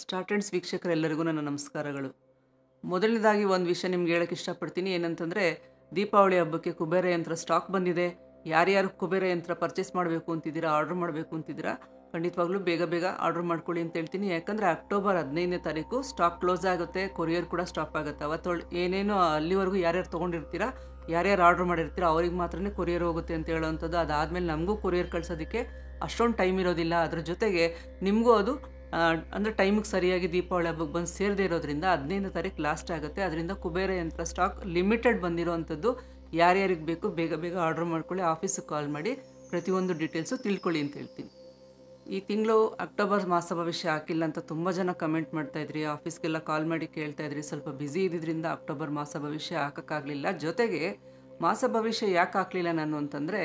ಸ್ಟಾರ್ಟೆಡ್ಸ್ ವೀಕ್ಷಕರೆಲ್ಲರಿಗೂ ನನ್ನ ನಮಸ್ಕಾರಗಳು. ಮೊದಲನೇದಾಗಿ ಒಂದು ವಿಷಯ ನಿಮ್ಗೆ ಹೇಳಕ್ಕೆ ಇಷ್ಟಪಡ್ತೀನಿ. ಏನಂತಂದರೆ, ದೀಪಾವಳಿ ಹಬ್ಬಕ್ಕೆ ಕುಬೇರ ಯಂತ್ರ ಸ್ಟಾಕ್ ಬಂದಿದೆ. ಯಾರ್ಯಾರು ಕುಬೇರ ಯಂತ್ರ ಪರ್ಚೇಸ್ ಮಾಡಬೇಕು ಅಂತಿದ್ದೀರಾ, ಆರ್ಡ್ರ್ ಮಾಡಬೇಕು ಅಂತಿದ್ದೀರಾ, ಖಂಡಿತವಾಗ್ಲೂ ಬೇಗ ಬೇಗ ಆರ್ಡ್ರ್ ಮಾಡ್ಕೊಳ್ಳಿ ಅಂತ ಹೇಳ್ತೀನಿ. ಯಾಕಂದರೆ ಅಕ್ಟೋಬರ್ 15ನೇ ತಾರೀಕು ಸ್ಟಾಕ್ ಕ್ಲೋಸ್ ಆಗುತ್ತೆ, ಕೊರಿಯರ್ ಕೂಡ ಸ್ಟಾಪ್ ಆಗುತ್ತೆ. ಅವತ್ತು ಏನೇನು ಅಲ್ಲಿವರೆಗೂ ಯಾರ್ಯಾರು ತೊಗೊಂಡಿರ್ತೀರಾ, ಯಾರ್ಯಾರು ಆರ್ಡ್ರ್ ಮಾಡಿರ್ತೀರ ಅವ್ರಿಗೆ ಮಾತ್ರನೇ ಕೊರಿಯರ್ ಹೋಗುತ್ತೆ ಅಂತ ಹೇಳೋವಂಥದ್ದು. ಅದಾದಮೇಲೆ ನಮಗೂ ಕೊರಿಯರ್ ಕಳ್ಸೋದಕ್ಕೆ ಅಷ್ಟೊಂದು ಟೈಮ್ ಇರೋದಿಲ್ಲ. ಅದ್ರ ಜೊತೆಗೆ ನಿಮಗೂ ಅದು ಅಂದರೆ ಟೈಮಿಗೆ ಸರಿಯಾಗಿ ದೀಪಾವಳಿ ಹಬ್ಬಕ್ಕೆ ಬಂದು ಸೇರದೇ ಇರೋದ್ರಿಂದ 15ನೇ ತಾರೀಕು ಲಾಸ್ಟ್ ಆಗುತ್ತೆ. ಅದರಿಂದ ಕುಬೇರ ಯಂತ್ರ ಸ್ಟಾಕ್ ಲಿಮಿಟೆಡ್ ಬಂದಿರೋವಂಥದ್ದು. ಯಾರ್ಯಾರಿಗೆ ಬೇಕು ಬೇಗ ಬೇಗ ಆರ್ಡ್ರ್ ಮಾಡ್ಕೊಳ್ಳಿ, ಆಫೀಸಿಗೆ ಕಾಲ್ ಮಾಡಿ ಪ್ರತಿಯೊಂದು ಡೀಟೇಲ್ಸು ತಿಳ್ಕೊಳ್ಳಿ ಅಂತ ಹೇಳ್ತೀನಿ. ಈ ತಿಂಗಳು ಅಕ್ಟೋಬರ್ ಮಾಸ ಭವಿಷ್ಯ ಹಾಕಿಲ್ಲ ಅಂತ ತುಂಬ ಜನ ಕಮೆಂಟ್ ಮಾಡ್ತಾಯಿದ್ರಿ, ಆಫೀಸ್ಗೆಲ್ಲ ಕಾಲ್ ಮಾಡಿ ಕೇಳ್ತಾಯಿದ್ರಿ. ಸ್ವಲ್ಪ ಬ್ಯುಸಿ ಇದ್ದಿದ್ದರಿಂದ ಅಕ್ಟೋಬರ್ ಮಾಸ ಭವಿಷ್ಯ ಹಾಕೋಕ್ಕಾಗಲಿಲ್ಲ. ಜೊತೆಗೆ ಮಾಸ ಭವಿಷ್ಯ ಯಾಕೆ ಹಾಕಲಿಲ್ಲ ನಾನು ಅಂತಂದರೆ,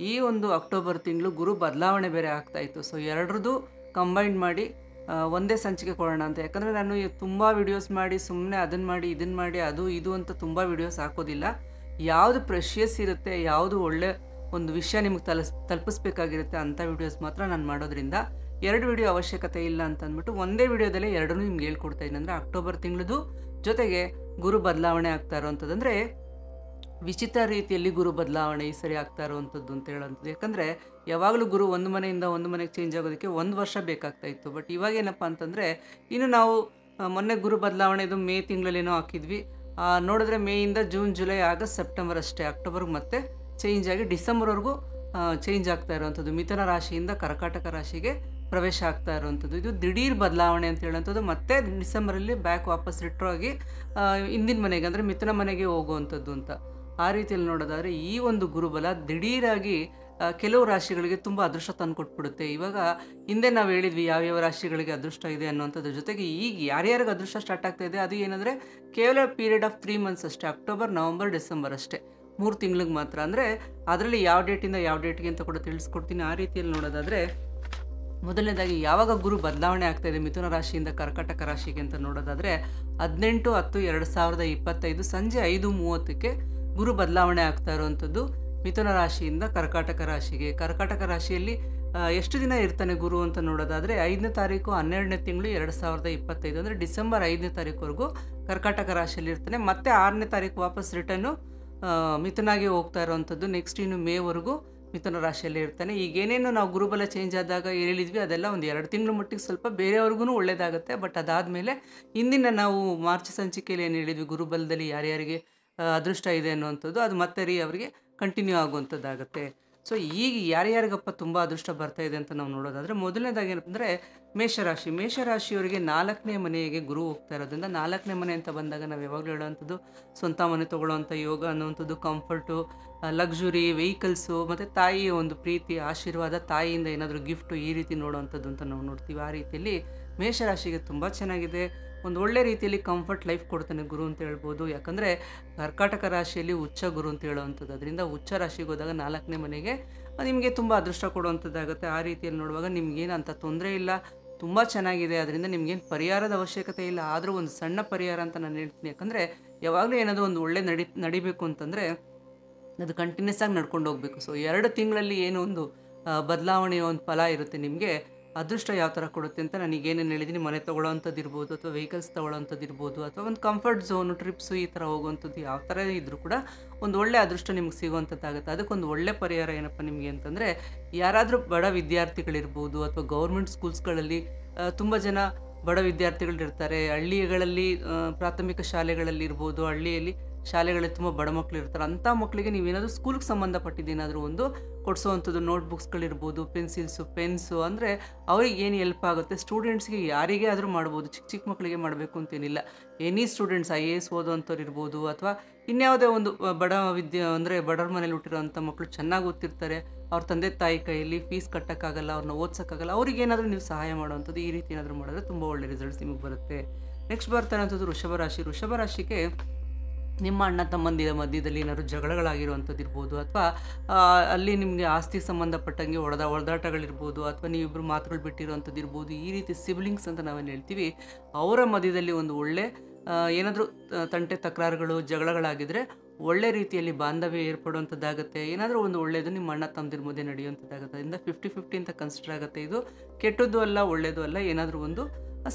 ಈ ಒಂದು ಅಕ್ಟೋಬರ್ ತಿಂಗಳು ಗುರು ಬದಲಾವಣೆ ಬೇರೆ ಆಗ್ತಾಯಿತ್ತು. ಸೊ ಎರಡರದ್ದು ಕಂಬೈನ್ ಮಾಡಿ ಒಂದೇ ಸಂಚಿಕೆ ಕೊಡೋಣ ಅಂತ. ಯಾಕಂದರೆ ನಾನು ತುಂಬ ವಿಡಿಯೋಸ್ ಮಾಡಿ ಸುಮ್ಮನೆ ಅದನ್ನು ಮಾಡಿ ಇದನ್ನು ಮಾಡಿ ಅದು ಇದು ಅಂತ ತುಂಬ ವಿಡಿಯೋಸ್ ಹಾಕೋದಿಲ್ಲ. ಯಾವುದು ಪ್ರೆಷಿಯಸ್ ಇರುತ್ತೆ, ಯಾವುದು ಒಳ್ಳೆ ಒಂದು ವಿಷಯ ನಿಮ್ಗೆ ತಲುಪಿಸ್ಬೇಕಾಗಿರುತ್ತೆ ಅಂಥ ವಿಡಿಯೋಸ್ ಮಾತ್ರ ನಾನು ಮಾಡೋದ್ರಿಂದ ಎರಡು ವಿಡಿಯೋ ಅವಶ್ಯಕತೆ ಇಲ್ಲ ಅಂತ ಅಂದ್ಬಿಟ್ಟು ಒಂದೇ ವಿಡಿಯೋದಲ್ಲೇ ಎರಡನ್ನೂ ನಿಮ್ಗೆ ಹೇಳ್ಕೊಡ್ತಾ ಇದ್ದೀನಿ. ಅಂದರೆ ಅಕ್ಟೋಬರ್ ತಿಂಗಳದು ಜೊತೆಗೆ ಗುರು ಬದಲಾವಣೆ ಆಗ್ತಾ ಇರೋವಂಥದ್ದು, ವಿಚಿತ್ರ ರೀತಿಯಲ್ಲಿ ಗುರು ಬದಲಾವಣೆ ಈ ಸರಿ ಆಗ್ತಾ ಇರೋವಂಥದ್ದು ಅಂತ ಹೇಳೋವಂಥದ್ದು. ಯಾಕಂದರೆ ಯಾವಾಗಲೂ ಗುರು ಒಂದು ಮನೆಯಿಂದ ಒಂದು ಮನೆಗೆ ಚೇಂಜ್ ಆಗೋದಕ್ಕೆ 1 ವರ್ಷ ಬೇಕಾಗ್ತಾ ಇತ್ತು. ಬಟ್ ಇವಾಗ ಏನಪ್ಪ ಅಂತಂದರೆ, ಇನ್ನು ನಾವು ಮೊನ್ನೆ ಗುರು ಬದಲಾವಣೆದು ಮೇ ತಿಂಗಳಲ್ಲೇನೋ ಹಾಕಿದ್ವಿ. ನೋಡಿದ್ರೆ ಮೇಯಿಂದ ಜೂನ್, ಜುಲೈ, ಆಗಸ್ಟ್, ಸೆಪ್ಟೆಂಬರ್ ಅಷ್ಟೇ. ಅಕ್ಟೋಬರ್ಗೆ ಮತ್ತೆ ಚೇಂಜ್ ಆಗಿ ಡಿಸೆಂಬರ್ವರೆಗೂ ಚೇಂಜ್ ಆಗ್ತಾ ಇರೋವಂಥದ್ದು. ಮಿಥುನ ರಾಶಿಯಿಂದ ಕರ್ಕಾಟಕ ರಾಶಿಗೆ ಪ್ರವೇಶ ಆಗ್ತಾ ಇರೋವಂಥದ್ದು. ಇದು ದಿಢೀರ್ ಬದಲಾವಣೆ ಅಂತ ಹೇಳೋವಂಥದ್ದು. ಮತ್ತೆ ಡಿಸೆಂಬರಲ್ಲಿ ಬ್ಯಾಕ್ ವಾಪಸ್ ರಿಟ್ರೋ ಆಗಿ ಹಿಂದಿನ ಮನೆಗೆ ಅಂದರೆ ಮಿಥುನ ಮನೆಗೆ ಹೋಗುವಂಥದ್ದು ಅಂತ. ಆ ರೀತಿಯಲ್ಲಿ ನೋಡೋದಾದರೆ ಈ ಒಂದು ಗುರುಬಲ ದಿಢೀರಾಗಿ ಕೆಲವು ರಾಶಿಗಳಿಗೆ ತುಂಬ ಅದೃಷ್ಟ ತಂದು ಕೊಟ್ಬಿಡುತ್ತೆ. ಇವಾಗ ಹಿಂದೆ ನಾವು ಹೇಳಿದ್ವಿ ಯಾವ್ಯಾವ ರಾಶಿಗಳಿಗೆ ಅದೃಷ್ಟ ಇದೆ ಅನ್ನೋಂಥದ್ರ ಜೊತೆಗೆ ಈಗ ಯಾರ್ಯಾರಿಗೆ ಅದೃಷ್ಟ ಸ್ಟಾರ್ಟ್ ಆಗ್ತಾ ಇದೆ ಅದು ಏನಂದರೆ ಕೇವಲ ಪೀರಿಯಡ್ ಆಫ್ 3 ಮಂತ್ಸ್ ಅಷ್ಟೇ. ಅಕ್ಟೋಬರ್, ನವಂಬರ್, ಡಿಸೆಂಬರ್ ಅಷ್ಟೇ, 3 ತಿಂಗಳಿಗೆ ಮಾತ್ರ. ಅಂದರೆ ಅದರಲ್ಲಿ ಯಾವ ಡೇಟಿಂದ ಯಾವ ಡೇಟ್ಗೆ ಅಂತ ಕೂಡ ತಿಳಿಸ್ಕೊಡ್ತೀನಿ. ಆ ರೀತಿಯಲ್ಲಿ ನೋಡೋದಾದರೆ, ಮೊದಲನೇದಾಗಿ ಯಾವಾಗ ಗುರು ಬದಲಾವಣೆ ಆಗ್ತಾಯಿದೆ ಮಿಥುನ ರಾಶಿಯಿಂದ ಕರ್ಕಾಟಕ ರಾಶಿಗೆ ಅಂತ ನೋಡೋದಾದರೆ, 18/10/2025 ಸಂಜೆ 5:30ಕ್ಕೆ ಗುರು ಬದಲಾವಣೆ ಆಗ್ತಾ ಇರುವಂಥದ್ದು ಮಿಥುನ ರಾಶಿಯಿಂದ ಕರ್ಕಾಟಕ ರಾಶಿಗೆ. ಕರ್ಕಾಟಕ ರಾಶಿಯಲ್ಲಿ ಎಷ್ಟು ದಿನ ಇರ್ತಾನೆ ಗುರು ಅಂತ ನೋಡೋದಾದರೆ, 5ನೇ ತಾರೀಕು 12ನೇ ತಿಂಗಳು 2025 ಅಂದರೆ ಡಿಸೆಂಬರ್ 5ನೇ ತಾರೀಕುವರೆಗೂ ಕರ್ಕಾಟಕ ರಾಶಿಯಲ್ಲಿ ಇರ್ತಾನೆ. ಮತ್ತು 6ನೇ ತಾರೀಕು ವಾಪಸ್ ರಿಟರ್ನು ಮಿಥುನಾಗೆ ಹೋಗ್ತಾ ಇರೋವಂಥದ್ದು. ನೆಕ್ಸ್ಟ್ ಇನ್ನು ಮೇವರೆಗೂ ಮಿಥುನ ರಾಶಿಯಲ್ಲಿ ಇರ್ತಾನೆ. ಈಗೇನೇನು ನಾವು ಗುರುಬಲ ಚೇಂಜ್ ಆದಾಗ ಹೇಳಿದ್ವಿ ಅದೆಲ್ಲ ಒಂದು 2 ತಿಂಗಳ ಮಟ್ಟಿಗೆ ಸ್ವಲ್ಪ ಬೇರೆಯವ್ರಿಗೂ ಒಳ್ಳೆಯದಾಗುತ್ತೆ. ಬಟ್ ಅದಾದಮೇಲೆ ಇಂದಿನ ನಾವು ಮಾರ್ಚ್ ಸಂಚಿಕೆಯಲ್ಲಿ ಏನು ಹೇಳಿದ್ವಿ ಗುರುಬಲದಲ್ಲಿ ಯಾರ್ಯಾರಿಗೆ ಅದೃಷ್ಟ ಇದೆ ಅನ್ನುವಂಥದ್ದು, ಅದು ಮತ್ತೆ ಅವರಿಗೆ ಕಂಟಿನ್ಯೂ ಆಗುವಂಥದ್ದಾಗುತ್ತೆ. ಸೊ ಈಗ ಯಾರ್ಯಾರಿಗಪ್ಪ ತುಂಬ ಅದೃಷ್ಟ ಬರ್ತಾ ಇದೆ ಅಂತ ನಾವು ನೋಡೋದಾದರೆ, ಮೊದಲನೇದಾಗಿ ಏನಂದರೆ ಮೇಷರಾಶಿ. ಮೇಷರಾಶಿಯವರಿಗೆ 4ನೇ ಮನೆಗೆ ಗುರು ಹೋಗ್ತಾ ಇರೋದ್ರಿಂದ, 4ನೇ ಮನೆ ಅಂತ ಬಂದಾಗ ನಾವು ಯಾವಾಗಲೂ ಹೇಳೋವಂಥದ್ದು ಸ್ವಂತ ಮನೆ ತೊಗೊಳ್ಳೋವಂಥ ಯೋಗ ಅನ್ನುವಂಥದ್ದು, ಕಂಫರ್ಟು, ಲಕ್ಸುರಿ, ವೆಹಿಕಲ್ಸು, ಮತ್ತು ತಾಯಿಯ ಒಂದು ಪ್ರೀತಿ, ಆಶೀರ್ವಾದ, ತಾಯಿಯಿಂದ ಏನಾದರೂ ಗಿಫ್ಟು, ಈ ರೀತಿ ನೋಡೋವಂಥದ್ದು ಅಂತ ನಾವು ನೋಡ್ತೀವಿ. ಆ ರೀತಿಯಲ್ಲಿ ಮೇಷರಾಶಿಗೆ ತುಂಬ ಚೆನ್ನಾಗಿದೆ. ಒಂದು ಒಳ್ಳೆ ರೀತಿಯಲ್ಲಿ ಕಂಫರ್ಟ್ ಲೈಫ್ ಕೊಡ್ತಾನೆ ಗುರು ಅಂತ ಹೇಳ್ಬೋದು. ಯಾಕಂದರೆ ಕರ್ಕಾಟಕ ರಾಶಿಯಲ್ಲಿ ಉಚ್ಚ ಗುರು ಅಂತ ಹೇಳೋವಂಥದ್ದು. ಅದರಿಂದ ಉಚ್ಚ ರಾಶಿಗೆ ಹೋದಾಗ 4ನೇ ಮನೆಗೆ ನಿಮಗೆ ತುಂಬ ಅದೃಷ್ಟ ಕೊಡುವಂಥದ್ದಾಗುತ್ತೆ. ಆ ರೀತಿಯಲ್ಲಿ ನೋಡುವಾಗ ನಿಮಗೇನು ಅಂಥ ತೊಂದರೆ ಇಲ್ಲ, ತುಂಬ ಚೆನ್ನಾಗಿದೆ. ಅದರಿಂದ ನಿಮಗೇನು ಪರಿಹಾರದ ಅವಶ್ಯಕತೆ ಇಲ್ಲ. ಆದರೂ ಒಂದು ಸಣ್ಣ ಪರಿಹಾರ ಅಂತ ನಾನು ಹೇಳ್ತೀನಿ. ಯಾಕಂದರೆ ಯಾವಾಗಲೂ ಏನಾದರೂ ಒಂದು ಒಳ್ಳೆ ನಡಿಬೇಕು ಅಂತಂದರೆ ಅದು ಕಂಟಿನ್ಯೂಸ್ ಆಗಿ ನಡ್ಕೊಂಡು ಹೋಗಬೇಕು. ಸೊ 2 ತಿಂಗಳಲ್ಲಿ ಏನೋ ಒಂದು ಬದಲಾವಣೆಯ ಒಂದು ಫಲ ಇರುತ್ತೆ. ನಿಮಗೆ ಅದೃಷ್ಟ ಯಾವ ಥರ ಕೊಡುತ್ತೆ ಅಂತ ನನಗೇನೇನು ಹೇಳಿದ್ದೀನಿ, ಮನೆ ತೊಗೊಳ್ಳೋವಂಥದ್ದು ಇರ್ಬೋದು, ಅಥವಾ ವೆಹಿಕಲ್ಸ್ ತೊಗೊಳ್ಳೋವಂಥದ್ದು ಇರ್ಬೋದು, ಅಥವಾ ಒಂದು ಕಂಫರ್ಟ್ ಝೋನು, ಟ್ರಿಪ್ಸು, ಈ ಥರ ಹೋಗುವಂಥದ್ದು ಯಾವ ಥರ ಇದ್ದರೂ ಕೂಡ ಒಂದು ಒಳ್ಳೆ ಅದೃಷ್ಟ ನಿಮ್ಗೆ ಸಿಗುವಂಥದ್ದಾಗುತ್ತೆ. ಅದಕ್ಕೊಂದು ಒಳ್ಳೆ ಪರಿಹಾರ ಏನಪ್ಪ ನಿಮಗೆ ಅಂತಂದರೆ, ಯಾರಾದರೂ ಬಡ ವಿದ್ಯಾರ್ಥಿಗಳಿರ್ಬೋದು ಅಥವಾ ಗೌರ್ಮೆಂಟ್ ಸ್ಕೂಲ್ಸ್ಗಳಲ್ಲಿ ತುಂಬ ಜನ ಬಡ ವಿದ್ಯಾರ್ಥಿಗಳಿರ್ತಾರೆ. ಹಳ್ಳಿಗಳಲ್ಲಿ ಪ್ರಾಥಮಿಕ ಶಾಲೆಗಳಲ್ಲಿ ಇರ್ಬೋದು, ಹಳ್ಳಿಯಲ್ಲಿ ಶಾಲೆಗಳಲ್ಲಿ ತುಂಬ ಬಡ ಮಕ್ಕಳು ಇರ್ತಾರೆ. ಅಂಥ ಮಕ್ಕಳಿಗೆ ನೀವೇನಾದರೂ ಸ್ಕೂಲ್ಗೆ ಸಂಬಂಧಪಟ್ಟಿದ್ದೇನಾದರೂ ಒಂದು ಕೊಡಿಸೋವಂಥದ್ದು, ನೋಟ್ಬುಕ್ಸ್ಗಳಿರ್ಬೋದು, ಪೆನ್ಸಿಲ್ಸು, ಪೆನ್ಸು, ಅಂದರೆ ಅವ್ರಿಗೆ ಏನು ಹೆಲ್ಪ್ ಆಗುತ್ತೆ. ಸ್ಟೂಡೆಂಟ್ಸ್ಗೆ ಯಾರಿಗೇ ಆದರೂ ಮಾಡ್ಬೋದು, ಚಿಕ್ಕ ಮಕ್ಕಳಿಗೆ ಮಾಡಬೇಕು ಅಂತೇನಿಲ್ಲ. ಎನಿ ಸ್ಟೂಡೆಂಟ್ಸ್, IAS ಓದೋವಂಥವ್ರು ಇರ್ಬೋದು, ಅಥವಾ ಇನ್ಯಾವುದೇ ಒಂದು ಬಡ ಅಂದರೆ ಬಡವ್ರ ಮನೇಲಿ ಹುಟ್ಟಿರೋವಂಥ ಮಕ್ಕಳು ಚೆನ್ನಾಗಿ ಓದ್ತಿರ್ತಾರೆ. ಅವ್ರ ತಂದೆ ತಾಯಿ ಕೈಯಲ್ಲಿ ಫೀಸ್ ಕಟ್ಟೋಕ್ಕಾಗಲ್ಲ, ಅವ್ರನ್ನ ಓದ್ಸೋಕ್ಕಾಗಲ್ಲ. ಅವ್ರಿಗೇನಾದರೂ ನೀವು ಸಹಾಯ ಮಾಡುವಂಥದ್ದು, ಈ ರೀತಿ ಏನಾದರೂ ಮಾಡಿದ್ರೆ ತುಂಬ ಒಳ್ಳೆ ರಿಸಲ್ಟ್ಸ್ ನಿಮಗೆ ಬರುತ್ತೆ. ನೆಕ್ಸ್ಟ್ ಬರ್ತಾ ಇರೋಂಥದ್ದು ವೃಷಭ ರಾಶಿ. ವೃಷಭ ರಾಶಿಗೆ ನಿಮ್ಮ ಅಣ್ಣ ತಮ್ಮಂದಿರ ಮಧ್ಯದಲ್ಲಿ ಏನಾದ್ರು ಜಗಳಗಳಾಗಿರುವಂಥದ್ದು ಇರ್ಬೋದು, ಅಥವಾ ಅಲ್ಲಿ ನಿಮಗೆ ಆಸ್ತಿ ಸಂಬಂಧಪಟ್ಟಂಗೆ ಹೊಡೆದಾಟಗಳಿರ್ಬೋದು, ಅಥವಾ ನೀವಿಬ್ಬರು ಮಾತುಗಳು ಬಿಟ್ಟಿರುವಂಥದ್ದು ಇರ್ಬೋದು. ಈ ರೀತಿ ಸಿಬ್ಲಿಂಗ್ಸ್ ಅಂತ ನಾವೇನು ಹೇಳ್ತೀವಿ, ಅವರ ಮಧ್ಯದಲ್ಲಿ ಒಂದು ಒಳ್ಳೆ ಏನಾದರೂ ತಂಟೆ ತಕರಾರುಗಳು, ಜಗಳಗಳಾಗಿದ್ದರೆ ಒಳ್ಳೆ ರೀತಿಯಲ್ಲಿ ಬಾಂಧವ್ಯ ಏರ್ಪಡುವಂಥದ್ದಾಗುತ್ತೆ. ಏನಾದರೂ ಒಂದು ಒಳ್ಳೆಯದು ನಿಮ್ಮ ಅಣ್ಣ ತಮ್ಮದಿರ ಮಧ್ಯೆ ನಡೆಯುವಂಥದ್ದಾಗುತ್ತೆ. ಅದರಿಂದ 50-50 ಅಂತ ಕನ್ಸಿಡರ್ ಆಗುತ್ತೆ. ಇದು ಕೆಟ್ಟದ್ದು ಅಲ್ಲ, ಒಳ್ಳೆಯದು ಅಲ್ಲ. ಏನಾದರೂ ಒಂದು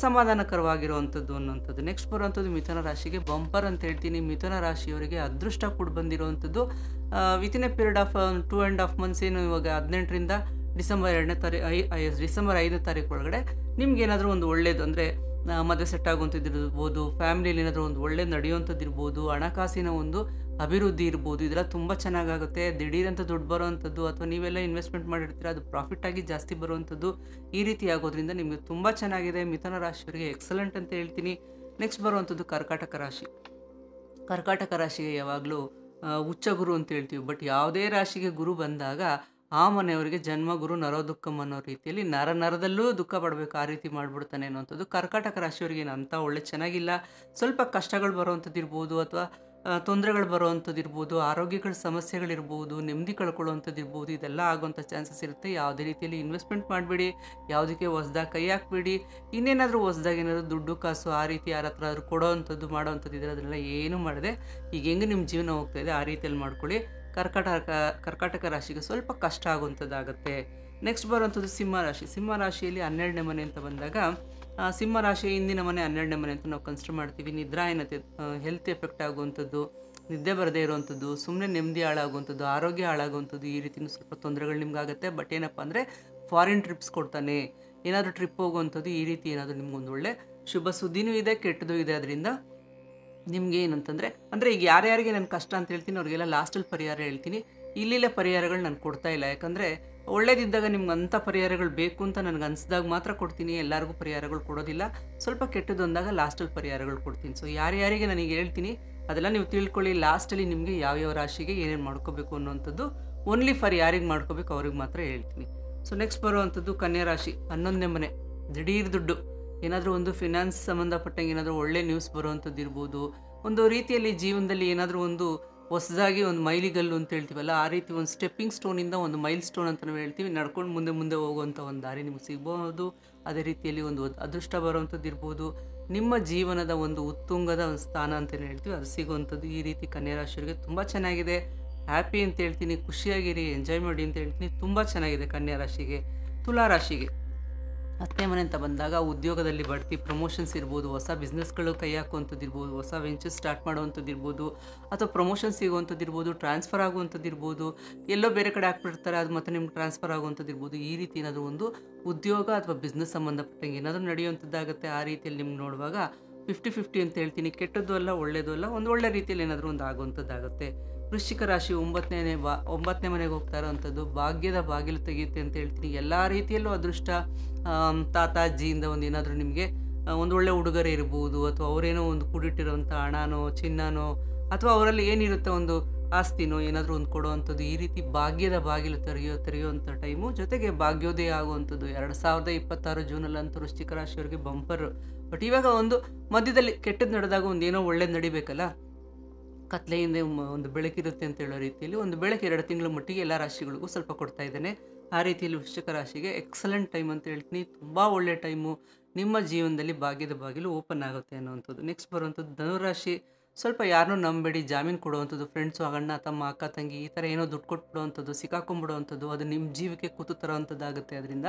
ಸಮಾಧಾನಕರವಾಗಿರುವಂಥದ್ದು ಅನ್ನೋಂಥದ್ದು. ನೆಕ್ಸ್ಟ್ ಬರುವಂಥದ್ದು ಮಿಥುನ ರಾಶಿಗೆ ಬಂಪರ್ ಅಂತ ಹೇಳ್ತೀನಿ. ಮಿಥುನ ರಾಶಿಯವರಿಗೆ ಅದೃಷ್ಟ ಕೂಡ ಬಂದಿರುವಂಥದ್ದು within A period of 2.5 months, ಏನು ಇವಾಗ 18ರಿಂದ ಡಿಸೆಂಬರ್ 5ನೇ ತಾರೀಕು ಒಳಗಡೆ ನಿಮ್ಗೇನಾದರೂ ಒಂದು ಒಳ್ಳೇದು ಅಂದರೆ ಮದುವೆ ಸೆಟ್ ಆಗುವಂಥದ್ದು ಫ್ಯಾಮಿಲಿಯಲ್ಲಿ ಏನಾದರೂ ಒಂದು ಒಳ್ಳೇದು ನಡೆಯುವಂಥದ್ದು ಇರ್ಬೋದು, ಹಣಕಾಸಿನ ಒಂದು ಅಭಿವೃದ್ಧಿ ಇರ್ಬೋದು, ಇದೆಲ್ಲ ತುಂಬ ಚೆನ್ನಾಗಾಗುತ್ತೆ. ದಿಢೀರಂತ ದುಡ್ಡು ಬರೋವಂಥದ್ದು ಅಥವಾ ನೀವೆಲ್ಲ ಇನ್ವೆಸ್ಟ್ಮೆಂಟ್ ಮಾಡಿರ್ತೀರ ಅದು ಪ್ರಾಫಿಟ್ ಆಗಿ ಜಾಸ್ತಿ ಬರುವಂಥದ್ದು, ಈ ರೀತಿ ಆಗೋದ್ರಿಂದ ನಿಮಗೆ ತುಂಬ ಚೆನ್ನಾಗಿದೆ. ಮಿಥುನ ರಾಶಿಯವರಿಗೆ ಎಕ್ಸಲೆಂಟ್ ಅಂತ ಹೇಳ್ತೀನಿ. ನೆಕ್ಸ್ಟ್ ಬರುವಂಥದ್ದು ಕರ್ಕಾಟಕ ರಾಶಿ. ಕರ್ಕಾಟಕ ರಾಶಿಗೆ ಯಾವಾಗಲೂ ಉಚ್ಚ ಗುರು ಅಂತ ಹೇಳ್ತೀವಿ. ಬಟ್ ಯಾವುದೇ ರಾಶಿಗೆ ಗುರು ಬಂದಾಗ ಆ ಮನೆಯವರಿಗೆ ಜನ್ಮ ಗುರು ನರೋ ದುಃಖಂ ಅನ್ನೋ ರೀತಿಯಲ್ಲಿ ನರದಲ್ಲೂ ದುಃಖ ಪಡಬೇಕು, ಆ ರೀತಿ ಮಾಡಿಬಿಡ್ತಾನೆ ಅನ್ನೋಂಥದ್ದು. ಕರ್ಕಾಟಕ ರಾಶಿಯವರಿಗೆ ಏನು ಅಂಥ ಒಳ್ಳೆ ಚೆನ್ನಾಗಿಲ್ಲ. ಸ್ವಲ್ಪ ಕಷ್ಟಗಳು ಬರೋವಂಥದ್ದು ಇರ್ಬೋದು ಅಥವಾ ತೊಂದರೆಗಳು ಬರೋವಂಥದ್ದು ಇರ್ಬೋದು, ಆರೋಗ್ಯಗಳ ಸಮಸ್ಯೆಗಳಿರ್ಬೋದು, ನೆಮ್ಮದಿ ಕಳ್ಕೊಳ್ಳೋವಂಥದ್ದು ಇರ್ಬೋದು, ಇದೆಲ್ಲ ಆಗೋವಂಥ ಚಾನ್ಸಸ್ ಇರುತ್ತೆ. ಯಾವುದೇ ರೀತಿಯಲ್ಲಿ ಇನ್ವೆಸ್ಟ್ಮೆಂಟ್ ಮಾಡಬೇಡಿ, ಯಾವುದಕ್ಕೆ ಹೊಸ್ದಾಗಿ ಕೈ ಹಾಕಬೇಡಿ. ಇನ್ನೇನಾದರೂ ಹೊಸ್ದಾಗಿ ಏನಾದರೂ ದುಡ್ಡು ಕಾಸು ಆ ರೀತಿ ಯಾರ ಹತ್ರ ಆದರೂ ಕೊಡೋವಂಥದ್ದು ಮಾಡೋವಂಥದ್ದು ಇದ್ದರೆ ಅದನ್ನೆಲ್ಲ ಏನೂ ಮಾಡದೆ ಈಗ ಹೆಂಗೆ ನಿಮ್ಮ ಜೀವನ ಹೋಗ್ತಾಯಿದೆ ಆ ರೀತಿಯಲ್ಲಿ ಮಾಡ್ಕೊಳ್ಳಿ. ಕರ್ಕಾಟಕ ರಾಶಿಗೆ ಸ್ವಲ್ಪ ಕಷ್ಟ ಆಗುವಂಥದ್ದಾಗುತ್ತೆ. ನೆಕ್ಸ್ಟ್ ಬರುವಂಥದ್ದು ಸಿಂಹ ರಾಶಿ. ಸಿಂಹ ರಾಶಿಯಲ್ಲಿ 12ನೇ ಮನೆ ಅಂತ ಬಂದಾಗ ಸಿಂಹ ರಾಶಿಯ ಹಿಂದಿನ ಮನೆ 12ನೇ ಮನೆ ಅಂತ ನಾವು ಕನ್ಸಿಡರ್ ಮಾಡ್ತೀವಿ. ನಿದ್ರಾಹೀನತೆ, ಹೆಲ್ತ್ ಎಫೆಕ್ಟ್ ಆಗುವಂಥದ್ದು, ನಿದ್ದೆ ಬರದೇ ಇರುವಂಥದ್ದು, ಸುಮ್ಮನೆ ನೆಮ್ಮದಿ ಹಾಳಾಗುವಂಥದ್ದು, ಆರೋಗ್ಯ ಹಾಳಾಗುವಂಥದ್ದು, ಈ ರೀತಿಯೂ ಸ್ವಲ್ಪ ತೊಂದರೆಗಳು ನಿಮ್ಗಾಗುತ್ತೆ. ಬಟ್ ಏನಪ್ಪ ಅಂದರೆ ಫಾರಿನ್ ಟ್ರಿಪ್ಸ್ ಕೊಡ್ತಾನೆ, ಏನಾದರೂ ಟ್ರಿಪ್ ಹೋಗುವಂಥದ್ದು, ಈ ರೀತಿ ಏನಾದರೂ ನಿಮ್ಗೊಂದು ಒಳ್ಳೆ ಶುಭ ಸುದ್ದಿನೂ ಇದೆ, ಕೆಟ್ಟದ್ದು ಇದೆ. ಅದರಿಂದ ನಿಮ್ಗೆ ಏನಂತಂದರೆ ಈಗ ಯಾರ್ಯಾರಿಗೆ ನಾನು ಕಷ್ಟ ಅಂತ ಹೇಳ್ತೀನಿ ಅವ್ರಿಗೆಲ್ಲ ಲಾಸ್ಟಲ್ಲಿ ಪರಿಹಾರ ಹೇಳ್ತೀನಿ. ಇಲ್ಲಿಲ್ಲ ಪರಿಹಾರಗಳು ನಾನು ಕೊಡ್ತಾ ಇಲ್ಲ, ಯಾಕಂದರೆ ಒಳ್ಳೇದಿದ್ದಾಗ ನಿಮ್ಗೆ ಅಂಥ ಪರಿಹಾರಗಳು ಬೇಕು ಅಂತ ನನಗೆ ಅನಿಸಿದಾಗ ಮಾತ್ರ ಕೊಡ್ತೀನಿ. ಎಲ್ಲರಿಗೂ ಪರಿಹಾರಗಳು ಕೊಡೋದಿಲ್ಲ. ಸ್ವಲ್ಪ ಕೆಟ್ಟದೊಂದಾಗ ಲಾಸ್ಟಲ್ಲಿ ಪರಿಹಾರಗಳು ಕೊಡ್ತೀನಿ. ಸೊ ಯಾರ್ಯಾರಿಗೆ ನನಗೆ ಹೇಳ್ತೀನಿ ಅದೆಲ್ಲ ನೀವು ತಿಳ್ಕೊಳ್ಳಿ. ಲಾಸ್ಟಲ್ಲಿ ನಿಮಗೆ ಯಾವ್ಯಾವ ರಾಶಿಗೆ ಏನೇನು ಮಾಡ್ಕೋಬೇಕು ಅನ್ನೋವಂಥದ್ದು ಓನ್ಲಿ ಫಾರ್ ಯಾರಿಗೆ ಮಾಡ್ಕೋಬೇಕು ಅವ್ರಿಗೆ ಮಾತ್ರ ಹೇಳ್ತೀನಿ. ಸೊ ನೆಕ್ಸ್ಟ್ ಬರುವಂಥದ್ದು ಕನ್ಯಾ ರಾಶಿ. 11ನೇ ಮನೆ. ದಿಢೀರ್ ದುಡ್ಡು, ಏನಾದರೂ ಒಂದು ಫಿನಾನ್ಸ್ ಸಂಬಂಧಪಟ್ಟಂಗೆ ಏನಾದರೂ ಒಳ್ಳೆ ನ್ಯೂಸ್ ಬರುವಂಥದ್ದು ಇರ್ಬೋದು, ಒಂದು ರೀತಿಯಲ್ಲಿ ಜೀವನದಲ್ಲಿ ಏನಾದರೂ ಒಂದು ಹೊಸದಾಗಿ ಒಂದು ಮೈಲಿಗಲ್ಲು ಅಂತ ಹೇಳ್ತೀವಲ್ಲ, ಆ ರೀತಿ ಒಂದು ಸ್ಟೆಪ್ಪಿಂಗ್ ಸ್ಟೋನಿಂದ ಒಂದು ಮೈಲ್ ಸ್ಟೋನ್ ಅಂತ ನಾವು ಹೇಳ್ತೀವಿ, ನಡ್ಕೊಂಡು ಮುಂದೆ ಹೋಗುವಂಥ ಒಂದು ದಾರಿ ನಿಮ್ಗೆ ಸಿಗ್ಬೋದು. ಅದೇ ರೀತಿಯಲ್ಲಿ ಒಂದು ಅದೃಷ್ಟ ಬರುವಂಥದ್ದು ಇರ್ಬೋದು, ನಿಮ್ಮ ಜೀವನದ ಒಂದು ಉತ್ತುಂಗದ ಒಂದು ಸ್ಥಾನ ಅಂತಲೇ ಹೇಳ್ತೀವಿ, ಅದು ಸಿಗುವಂಥದ್ದು. ಈ ರೀತಿ ಕನ್ಯಾ ರಾಶಿಯವರಿಗೆ ತುಂಬ ಚೆನ್ನಾಗಿದೆ. ಹ್ಯಾಪಿ ಅಂತ ಹೇಳ್ತೀನಿ, ಖುಷಿಯಾಗಿರಿ, ಎಂಜಾಯ್ ಮಾಡಿ ಅಂತ ಹೇಳ್ತೀನಿ. ತುಂಬ ಚೆನ್ನಾಗಿದೆ ಕನ್ಯಾ ರಾಶಿಗೆ. ತುಲಾ ರಾಶಿಗೆ 10ನೇ ಮನೆ ಅಂತ ಬಂದಾಗ ಉದ್ಯೋಗದಲ್ಲಿ ಬಡ್ತಿ, ಪ್ರಮೋಷನ್ಸ್ ಇರ್ಬೋದು, ಹೊಸ ಬಿಸ್ನೆಸ್ಗಳು ಕೈ ಹಾಕುವಂಥದ್ದು ಇರ್ಬೋದು, ಹೊಸ ವೆಂಚರ್ ಸ್ಟಾರ್ಟ್ ಮಾಡುವಂಥದ್ದು ಇರ್ಬೋದು, ಅಥವಾ ಪ್ರಮೋಷನ್ ಸಿಗುವಂಥದ್ದು ಇರ್ಬೋದು, ಟ್ರಾನ್ಸ್ಫರ್ ಆಗುವಂಥದ್ದು ಇರ್ಬೋದು, ಎಲ್ಲೋ ಬೇರೆ ಕಡೆ ಹಾಕ್ಬಿಡ್ತಾರೆ ಅದು ಮತ್ತೆ ನಿಮ್ಗೆ ಟ್ರಾನ್ಸ್ಫರ್ ಆಗುವಂಥದ್ದು ಇರ್ಬೋದು. ಈ ರೀತಿ ಏನಾದರೂ ಒಂದು ಉದ್ಯೋಗ ಅಥವಾ ಬಿಸ್ನೆಸ್ ಸಂಬಂಧಪಟ್ಟಂಗೆ ಏನಾದರೂ ನಡೆಯುವಂಥದ್ದಾಗುತ್ತೆ. ಆ ರೀತಿಯಲ್ಲಿ ನಿಮ್ಗೆ ನೋಡುವಾಗ 50-50 ಅಂತ ಹೇಳ್ತೀನಿ. ಕೆಟ್ಟದ್ದು ಅಲ್ಲ, ಒಳ್ಳೆಯದು ಅಲ್ಲ, ಒಂದು ಒಳ್ಳೆ ರೀತಿಯಲ್ಲಿ ಏನಾದರೂ ಒಂದು ಆಗುವಂಥದ್ದಾಗುತ್ತೆ. ವೃಶ್ಚಿಕ ರಾಶಿ 9ನೇ ಮನೆಗೆ ಹೋಗ್ತಾ ಇರೋವಂಥದ್ದು ಭಾಗ್ಯದ ಬಾಗಿಲು ತೆಗೆಯುತ್ತೆ ಅಂತ ಹೇಳ್ತೀನಿ. ಎಲ್ಲ ರೀತಿಯಲ್ಲೂ ಅದೃಷ್ಟ, ತಾತ ಅಜ್ಜಿಯಿಂದ ಒಂದು ಏನಾದರೂ ನಿಮಗೆ ಒಂದು ಒಳ್ಳೆ ಉಡುಗೊರೆ ಇರ್ಬೋದು, ಅಥವಾ ಅವರೇನೋ ಒಂದು ಕೂಡಿಟ್ಟಿರೋವಂಥ ಹಣನೋ ಚಿನ್ನನೋ ಅಥವಾ ಅವರಲ್ಲಿ ಏನಿರುತ್ತೆ ಒಂದು ಆಸ್ತಿನೋ ಏನಾದರೂ ಒಂದು ಕೊಡುವಂಥದ್ದು, ಈ ರೀತಿ ಭಾಗ್ಯದ ಬಾಗಿಲು ತೆರೆಯುವಂಥ ಟೈಮು. ಜೊತೆಗೆ ಭಾಗ್ಯೋದಯ ಆಗುವಂಥದ್ದು 2026 ಜೂನಲ್ಲಂತೂ ವೃಶ್ಚಿಕ ರಾಶಿಯವರಿಗೆ ಬಂಪರ್. ಬಟ್ ಇವಾಗ ಒಂದು ಮಧ್ಯದಲ್ಲಿ ಕೆಟ್ಟದ್ದು ನಡೆದಾಗ ಒಂದು ಏನೋ ಒಳ್ಳೇದು ನಡಿಬೇಕಲ್ಲ, ಕತ್ಲೆಯಿಂದ ಒಂದು ಬೆಳಕಿರುತ್ತೆ ಅಂತ ಹೇಳೋ ರೀತಿಯಲ್ಲಿ ಒಂದು ಬೆಳಕು 2 ತಿಂಗಳ ಮಟ್ಟಿಗೆ ಎಲ್ಲ ರಾಶಿಗಳಿಗೂ ಸ್ವಲ್ಪ ಕೊಡ್ತಾ ಇದ್ದೇನೆ. ಆ ರೀತಿಯಲ್ಲಿ ವೃಶ್ಚಿಕ ರಾಶಿಗೆ ಎಕ್ಸಲೆಂಟ್ ಟೈಮ್ ಅಂತ ಹೇಳ್ತೀನಿ. ತುಂಬ ಒಳ್ಳೆ ಟೈಮು, ನಿಮ್ಮ ಜೀವನದಲ್ಲಿ ಭಾಗ್ಯದ ಬಾಗಿಲು ಓಪನ್ ಆಗುತ್ತೆ ಅನ್ನೋವಂಥದ್ದು. ನೆಕ್ಸ್ಟ್ ಬರುವಂಥದ್ದು ಧನುರಾಶಿ. ಸ್ವಲ್ಪ ಯಾರನ್ನೂ ನಂಬೇಡಿ, ಜಾಮೀನು ಕೊಡುವಂಥದ್ದು, ಫ್ರೆಂಡ್ಸು, ಅಣ್ಣ ತಮ್ಮ ಅಕ್ಕ ತಂಗಿ ಈ ಥರ ಏನೋ ದುಡ್ಡು ಕೊಟ್ಬಿಡುವಂಥದ್ದು, ಸಿಕ್ಕಾಕೊಂಡ್ಬಿಡುವಂಥದ್ದು, ಅದು ನಿಮ್ಮ ಜೀವಕ್ಕೆ ಕೂತು ತರೋವಂಥದ್ದಾಗುತ್ತೆ. ಅದರಿಂದ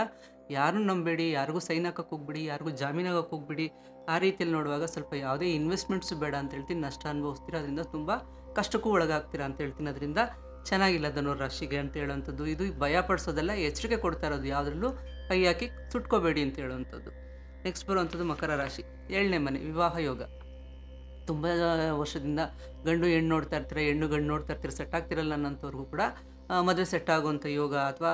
ಯಾರನ್ನೂ ನಂಬೇಡಿ, ಯಾರಿಗೂ ಸೈನ್ ಹಾಕೋಕ್ಕೆ ಹೋಗ್ಬಿಡಿ, ಯಾರಿಗೂ ಜಾಮೀನು ಆಗೋಕ್ಕೆ ಹೋಗ್ಬಿಡಿ. ಆ ರೀತಿಯಲ್ಲಿ ನೋಡುವಾಗ ಸ್ವಲ್ಪ ಯಾವುದೇ ಇನ್ವೆಸ್ಟ್ಮೆಂಟ್ಸು ಬೇಡ ಅಂತ ಹೇಳ್ತೀನಿ. ನಷ್ಟ ಅನುಭವಿಸ್ತೀರ, ಅದರಿಂದ ತುಂಬ ಕಷ್ಟಕ್ಕೂ ಒಳಗಾಗ್ತೀರಾ ಅಂತ ಹೇಳ್ತೀನಿ. ಅದರಿಂದ ಚೆನ್ನಾಗಿಲ್ಲ ಧನುರಾಶಿಗೆ ಅಂತ ಹೇಳೋವಂಥದ್ದು. ಇದು ಭಯ ಪಡಿಸೋದೆಲ್ಲ, ಎಚ್ಚರಿಕೆ ಕೊಡ್ತಾ ಇರೋದು, ಯಾವುದ್ರಲ್ಲೂ ಕೈ ಹಾಕಿ ಸುಟ್ಕೋಬೇಡಿ ಅಂತ ಹೇಳುವಂಥದ್ದು. ನೆಕ್ಸ್ಟ್ ಬರುವಂಥದ್ದು ಮಕರ ರಾಶಿ. 7ನೇ ಮನೆ, ವಿವಾಹ ಯೋಗ. ತುಂಬ ವರ್ಷದಿಂದ ಗಂಡು ಹೆಣ್ಣು ನೋಡ್ತಾ ಇರ್ತೀರ, ಹೆಣ್ಣು ಗಂಡು ನೋಡ್ತಾ ಇರ್ತೀರ, ಸೆಟ್ ಆಗ್ತಿರಲ್ಲ ಅನ್ನೋಂಥವ್ರಿಗೂ ಕೂಡ ಮದುವೆ ಸೆಟ್ ಆಗುವಂಥ ಯೋಗ, ಅಥವಾ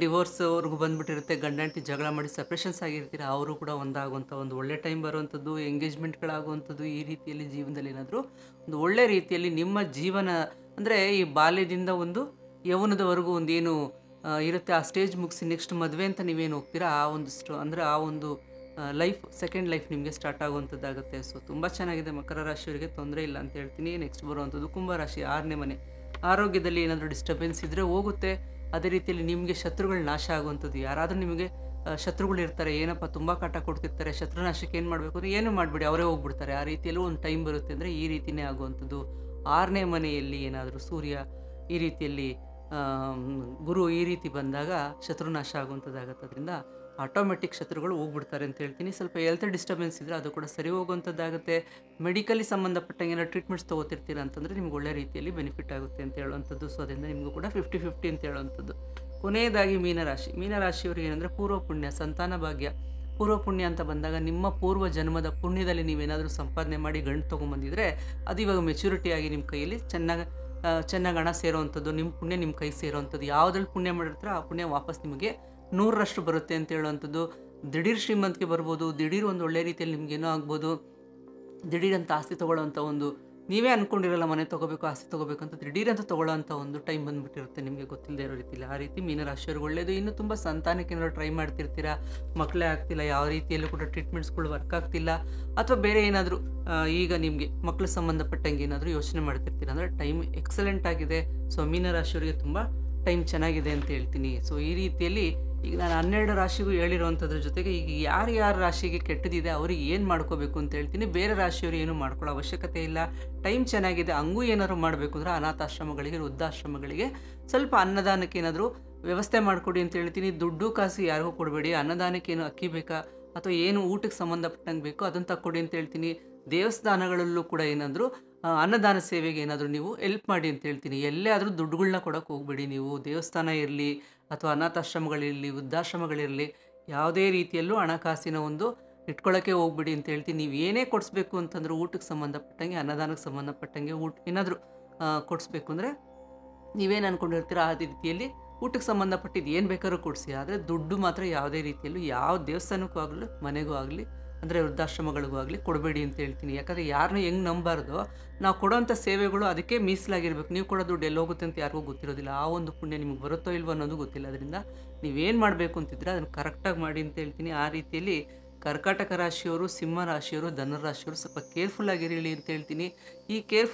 ಡಿವೋರ್ಸ್ವರೆಗೂ ಬಂದುಬಿಟ್ಟಿರುತ್ತೆ, ಗಂಡ ಹೆಂಡತಿ ಜಗಳ ಮಾಡಿ ಸಪ್ರೇಷನ್ಸ್ ಆಗಿರ್ತೀರ, ಅವರು ಕೂಡ ಒಂದಾಗುವಂಥ ಒಂದು ಒಳ್ಳೆ ಟೈಮ್ ಬರುವಂಥದ್ದು, ಎಂಗೇಜ್ಮೆಂಟ್ಗಳಾಗುವಂಥದ್ದು. ಈ ರೀತಿಯಲ್ಲಿ ಜೀವನದಲ್ಲಿ ಏನಾದರೂ ಒಂದು ಒಳ್ಳೆ ರೀತಿಯಲ್ಲಿ ನಿಮ್ಮ ಜೀವನ ಅಂದರೆ ಈ ಬಾಲ್ಯದಿಂದ ಒಂದು ಯೌವನದವರೆಗೂ ಒಂದು ಏನು ಇರುತ್ತೆ ಆ ಸ್ಟೇಜ್ ಮುಗಿಸಿ ನೆಕ್ಸ್ಟ್ ಮದುವೆ ಅಂತ ನೀವೇನು ಹೋಗ್ತೀರಾ, ಆ ಒಂದು ಆ ಒಂದು ಲೈಫ್, ಸೆಕೆಂಡ್ ಲೈಫ್ ನಿಮಗೆ ಸ್ಟಾರ್ಟ್ ಆಗುವಂಥದ್ದಾಗುತ್ತೆ. ಸೊ ತುಂಬ ಚೆನ್ನಾಗಿದೆ ಮಕರ ರಾಶಿಯವರಿಗೆ, ತೊಂದರೆ ಇಲ್ಲ ಅಂತ ಹೇಳ್ತೀನಿ. ನೆಕ್ಸ್ಟ್ ಬರುವಂಥದ್ದು ಕುಂಭರಾಶಿ. 6ನೇ ಮನೆ. ಆರೋಗ್ಯದಲ್ಲಿ ಏನಾದರೂ ಡಿಸ್ಟರ್ಬೆನ್ಸ್ ಇದ್ದರೆ ಹೋಗುತ್ತೆ. ಅದೇ ರೀತಿಯಲ್ಲಿ ನಿಮಗೆ ಶತ್ರುಗಳು ನಾಶ ಆಗುವಂಥದ್ದು, ಯಾರಾದರೂ ನಿಮಗೆ ಶತ್ರುಗಳು ಇರ್ತಾರೆ, ಏನಪ್ಪ ತುಂಬ ಕಾಟ ಕೊಡ್ತಿರ್ತಾರೆ, ಶತ್ರುನಾಶಕ್ಕೆ ಏನು ಮಾಡಬೇಕು ಅಂದರೆ ಏನು ಮಾಡಿಬಿಡಿ, ಅವರೇ ಹೋಗ್ಬಿಡ್ತಾರೆ. ಆ ರೀತಿಯಲ್ಲೂ ಒಂದು ಟೈಮ್ ಬರುತ್ತೆ ಅಂದರೆ ಈ ರೀತಿಯೇ ಆಗುವಂಥದ್ದು. 6ನೇ ಮನೆಯಲ್ಲಿ ಏನಾದರೂ ಸೂರ್ಯ ಈ ರೀತಿಯಲ್ಲಿ ಗುರು ಈ ರೀತಿ ಬಂದಾಗ ಶತ್ರುನಾಶ ಆಗುವಂಥದ್ದಾಗುತ್ತೆ. ಅದರಿಂದ ಆಟೋಮೆಟಿಕ್ ಶತ್ರುಗಳು ಹೋಗ್ಬಿಡ್ತಾರೆ ಅಂತ ಹೇಳ್ತೀನಿ. ಸ್ವಲ್ಪ ಹೆಲ್ತ್ ಡಿಸ್ಟರ್ಬೆನ್ಸ್ ಇದ್ದರೆ ಅದು ಕೂಡ ಸರಿ ಹೋಗುವಂಥದ್ದಾಗುತ್ತೆ. ಮೆಡಿಕಲಿ ಸಂಬಂಧಪಟ್ಟಂಗೆ ಏನೋ ಟ್ರೀಟ್ಮೆಂಟ್ಸ್ ತೊಗೋತಿರ್ತೀರ ಅಂತಂದರೆ ನಿಮ್ಗೆ ಒಳ್ಳೆ ರೀತಿಯಲ್ಲಿ ಬೆನಿಫಿಟ್ ಆಗುತ್ತೆ ಅಂತ ಹೇಳುವಂಥದ್ದು. ಸೊ ಅದರಿಂದ ನಿಮಗೂ ಕೂಡ 50-50 ಅಂತ ಹೇಳುವಂಥದ್ದು. ಕೊನೆಯದಾಗಿ ಮೀನರಾಶಿ. ಮೀನರಾಶಿಯವರಿಗೆ ಏನಂದರೆ ಪೂರ್ವ ಪುಣ್ಯ, ಸಂತಾನ ಭಾಗ್ಯ. ಪೂರ್ವ ಪುಣ್ಯ ಅಂತ ಬಂದಾಗ ನಿಮ್ಮ ಪೂರ್ವ ಜನ್ಮದ ಪುಣ್ಯದಲ್ಲಿ ನೀವೇನಾದರೂ ಸಂಪಾದನೆ ಮಾಡಿ ಗಂಡು ತೊಗೊಂಬಂದಿದ್ರೆ ಅದು ಇವಾಗ ಮೆಚುರಿಟಿಯಾಗಿ ನಿಮ್ಮ ಕೈಯಲ್ಲಿ ಚೆನ್ನಾಗಿ ಹಣ ಸೇರೋವಂಥದ್ದು, ನಿಮ್ಮ ಪುಣ್ಯ ನಿಮ್ಮ ಕೈ ಸೇರೋವಂಥದ್ದು. ಯಾವುದ್ರಲ್ಲಿ ಪುಣ್ಯ ಮಾಡಿರ್ತೀರೋ ಆ ಪುಣ್ಯ ವಾಪಸ್ ನಿಮಗೆ 100ರಷ್ಟು ಬರುತ್ತೆ ಅಂತ ಹೇಳುವಂಥದ್ದು. ದಿಢೀರ್ ಶ್ರೀಮಂತಿಕೆ ಬರ್ಬೋದು, ದಿಢೀರ್ ಒಂದು ಒಳ್ಳೆ ರೀತಿಯಲ್ಲಿ ನಿಮಗೇನೋ ಆಗ್ಬೋದು, ದಿಢೀರ್ ಅಂತ ಆಸ್ತಿ ತೊಗೊಳ್ಳೋವಂಥ ಒಂದು, ನೀವೇ ಅಂದ್ಕೊಂಡಿರಲ್ಲ ಮನೆ ತೊಗೋಬೇಕು ಆಸ್ತಿ ತೊಗೋಬೇಕು ಅಂತ, ದಿಢೀರ್ ಅಂತ ತೊಗೊಳ್ಳೋವಂಥ ಒಂದು ಟೈಮ್ ಬಂದುಬಿಟ್ಟಿರುತ್ತೆ ನಿಮಗೆ ಗೊತ್ತಿಲ್ಲದೆ ಇರೋ ರೀತಿಯಲ್ಲಿ. ಆ ರೀತಿ ಮೀನರಾಶಿಯವ್ರಿಗೆ ಒಳ್ಳೆಯದು. ಇನ್ನೂ ತುಂಬ ಸಂತಾನಕ್ಕೆ ಏನಾದ್ರು ಟ್ರೈ ಮಾಡ್ತಿರ್ತೀರಾ, ಮಕ್ಕಳೇ ಆಗ್ತಿಲ್ಲ, ಯಾವ ರೀತಿಯಲ್ಲೂ ಕೂಡ ಟ್ರೀಟ್ಮೆಂಟ್ಸ್ಗಳು ವರ್ಕ್ ಆಗ್ತಿಲ್ಲ, ಅಥವಾ ಬೇರೆ ಏನಾದರೂ ಈಗ ನಿಮಗೆ ಮಕ್ಕಳು ಸಂಬಂಧಪಟ್ಟಂಗೆ ಏನಾದರೂ ಯೋಚನೆ ಮಾಡ್ತಿರ್ತೀರ ಅಂದರೆ ಟೈಮ್ ಎಕ್ಸಲೆಂಟ್ ಆಗಿದೆ. ಸೊ ಮೀನರಾಶಿಯವರಿಗೆ ತುಂಬ ಟೈಮ್ ಚೆನ್ನಾಗಿದೆ ಅಂತ ಹೇಳ್ತೀನಿ. ಸೊ ಈ ರೀತಿಯಲ್ಲಿ ಈಗ ನಾನು 12 ರಾಶಿಗೂ ಹೇಳಿರೋವಂಥದ್ರ ಜೊತೆಗೆ ಈಗ ಯಾರ್ಯಾರ ರಾಶಿಗೆ ಕೆಟ್ಟದಿದೆ ಅವ್ರಿಗೆ ಏನು ಮಾಡ್ಕೋಬೇಕು ಅಂತ ಹೇಳ್ತೀನಿ. ಬೇರೆ ರಾಶಿಯವರು ಏನು ಮಾಡ್ಕೊಳ್ಳೋ ಅವಶ್ಯಕತೆ ಇಲ್ಲ. ಟೈಮ್ ಚೆನ್ನಾಗಿದೆ. ಹಂಗೂ ಏನಾದ್ರು ಮಾಡಬೇಕು ಅಂದರೆ ಅನಾಥಾಶ್ರಮಗಳಿಗೆ, ವೃದ್ಧಾಶ್ರಮಗಳಿಗೆ ಸ್ವಲ್ಪ ಅನ್ನದಾನಕ್ಕೆ ಏನಾದರೂ ವ್ಯವಸ್ಥೆ ಮಾಡಿಕೊಡಿ ಅಂತ ಹೇಳ್ತೀನಿ. ದುಡ್ಡು ಕಾಸು ಯಾರಿಗೂ ಕೊಡಬೇಡಿ. ಅನ್ನದಾನಕ್ಕೆ ಏನು ಅಕ್ಕಿ ಬೇಕಾ ಅಥವಾ ಏನು ಊಟಕ್ಕೆ ಸಂಬಂಧಪಟ್ಟಂಗೆ ಬೇಕೋ ಅದನ್ನು ತಕ್ಕೊಡಿ ಅಂತ ಹೇಳ್ತೀನಿ. ದೇವಸ್ಥಾನಗಳಲ್ಲೂ ಕೂಡ ಏನಾದರೂ ಅನ್ನದಾನ ಸೇವೆಗೆ ಏನಾದರೂ ನೀವು ಹೆಲ್ಪ್ ಮಾಡಿ ಅಂತ ಹೇಳ್ತೀನಿ. ಎಲ್ಲೇ ಆದರೂ ದುಡ್ಡುಗಳನ್ನ ಕೊಡೋಕ್ಕೆ ಹೋಗಬೇಡಿ ನೀವು. ದೇವಸ್ಥಾನ ಇರಲಿ ಅಥವಾ ಅನಾಥಾಶ್ರಮಗಳಿರಲಿ, ವೃದ್ಧಾಶ್ರಮಗಳಿರಲಿ, ಯಾವುದೇ ರೀತಿಯಲ್ಲೂ ಹಣಕಾಸಿನ ಒಂದು ಇಟ್ಕೊಳ್ಳೋಕ್ಕೆ ಹೋಗ್ಬಿಡಿ ಅಂತ ಹೇಳ್ತೀನಿ. ನೀವು ಏನೇ ಕೊಡಿಸ್ಬೇಕು ಅಂತಂದ್ರೆ ಊಟಕ್ಕೆ ಸಂಬಂಧಪಟ್ಟಂಗೆ, ಅನ್ನದಾನಕ್ಕೆ ಸಂಬಂಧಪಟ್ಟಂಗೆ ಏನಾದರೂ ಕೊಡಿಸ್ಬೇಕು ಅಂದರೆ ನೀವೇನು ಅಂದ್ಕೊಂಡಿರ್ತೀರ ಆ ರೀತಿಯಲ್ಲಿ ಊಟಕ್ಕೆ ಸಂಬಂಧಪಟ್ಟಿದ್ದು ಏನು ಬೇಕಾದ್ರೂ ಕೊಡಿಸಿ. ಆದರೆ ದುಡ್ಡು ಮಾತ್ರ ಯಾವುದೇ ರೀತಿಯಲ್ಲೂ ಯಾವ ದೇವಸ್ಥಾನಕ್ಕೂ ಆಗಲಿ, ಮನೆಗೂ ಆಗಲಿ, ಅಂದರೆ ವೃದ್ಧಾಶ್ರಮಗಳಿಗೂ ಆಗಲಿ ಕೊಡಬೇಡಿ ಅಂತ ಹೇಳ್ತೀನಿ. ಯಾಕಂದರೆ ಯಾರನ್ನೂ ಹೆಂಗೆ ನಂಬಾರ್ದು, ನಾವು ಕೊಡೋವಂಥ ಸೇವೆಗಳು ಅದಕ್ಕೆ ಮೀಸಲಾಗಿರ್ಬೇಕು. ನೀವು ಕೊಡೋ ದುಡ್ಡು ಎಲ್ಲಿ ಹೋಗುತ್ತೆ ಅಂತ ಯಾರಿಗೂ ಗೊತ್ತಿರೋದಿಲ್ಲ. ಆ ಒಂದು ಪುಣ್ಯ ನಿಮಗೆ ಬರುತ್ತೋ ಇಲ್ವೋ ಅನ್ನೋದು ಗೊತ್ತಿಲ್ಲ. ಅದರಿಂದ ನೀವೇನು ಮಾಡಬೇಕು ಅಂತಿದ್ರೆ ಅದನ್ನು ಕರೆಕ್ಟಾಗಿ ಮಾಡಿ ಅಂತ ಹೇಳ್ತೀನಿ. ಆ ರೀತಿಯಲ್ಲಿ ಕರ್ಕಾಟಕ ರಾಶಿಯವರು, ಸಿಂಹ ರಾಶಿಯವರು, ಧನುರಾಶಿಯವರು ಸ್ವಲ್ಪ ಕೇರ್ಫುಲ್ಲಾಗಿರಲಿ ಅಂತ ಹೇಳ್ತೀನಿ. ಈ